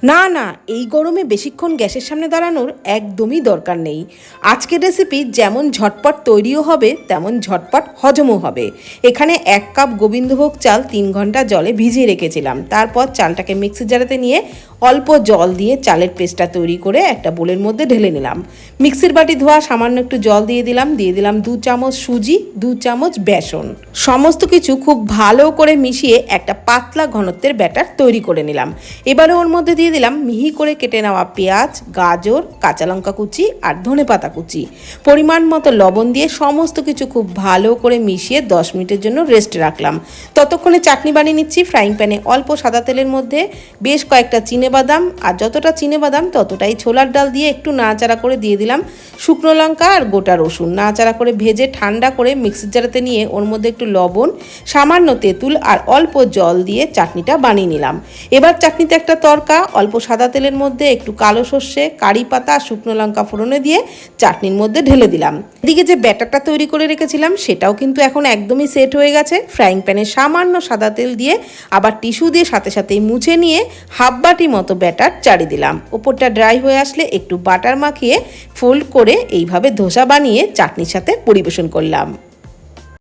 না না, এই গরমে বেশিক্ষণ গ্যাসের সামনে দাঁড়ানোর একদমই দরকার নেই। আজকের রেসিপি যেমন ঝটপট তৈরিও হবে তেমন ঝটপট হজমও হবে। এখানে 1 কাপ গোবিন্দভোগ চাল 3 ঘন্টা জলে ভিজিয়ে রেখেছিলাম। তারপর চালটাকে মিক্সি জারেতে নিয়ে অল্প জল দিয়ে চালের পেস্টটা তৈরি করে একটা বোলের মধ্যে ঢেলে নিলাম। মিক্সির বাটি ধোয়া সামান্য একটু জল দিয়ে দিলাম 2 চামচ সুজি, 2 চামচ বেসন। সমস্ত কিছু খুব ভালো করে মিশিয়ে একটা পাতলা ঘনত্বের ব্যাটার তৈরি করে নিলাম। এবারে ওর মধ্যে দিয়ে দিলাম মিহি করে কেটে নেওয়া পেঁয়াজ, গাজর, কাঁচা লঙ্কা কুচি আর ধনেপাতা কুচি। পরিমাণ মতো লবণ দিয়ে সমস্ত কিছু খুব ভালো করে মিশিয়ে 10 মিনিটের জন্য রেস্টে রাখলাম। ততক্ষণে চাটনি বানিয়ে নিচ্ছি। ফ্রাইং প্যানে অল্প সাদা তেলের মধ্যে বেশ কয়েকটা চিনেবাদাম, আর যতটা চিনেবাদাম ততটাই ছোলার ডাল দিয়ে একটু নাড়াচাড়া করে দিয়ে দিলাম শুকনো লঙ্কা আর গোটা রসুন। নাড়াচাড়া করে ভেজে ঠান্ডা করে মিক্সির জারেতে নিয়ে ওর মধ্যে একটু লবণ, সামান্য তেঁতুল আর অল্প জল দিয়ে চাটনিটা বানিয়ে নিলাম। এবার চাটনিতে একটা তরকা অল্প সাদা তেলের মধ্যে একটু কালো সর্ষে, কারি পাতা, শুকনো লঙ্কা ফোড়নে দিয়ে চাটনির মধ্যে ঢেলে দিলাম। এদিকে যে ব্যাটারটা তৈরি করে রেখেছিলাম সেটাও কিন্তু এখন একদমই সেট হয়ে গেছে। ফ্রাইং প্যানে সামান্য সাদা তেল দিয়ে আবার টিস্যু দিয়ে সাথে সাথেই মুছে নিয়ে হাফ বাটি মতো ব্যাটার চাড়িয়ে দিলাম। ওপরটা ড্রাই হয়ে আসলে একটু বাটার মাখিয়ে ফোল্ড করে এইভাবে ধোসা বানিয়ে চাটনির সাথে পরিবেশন করলাম।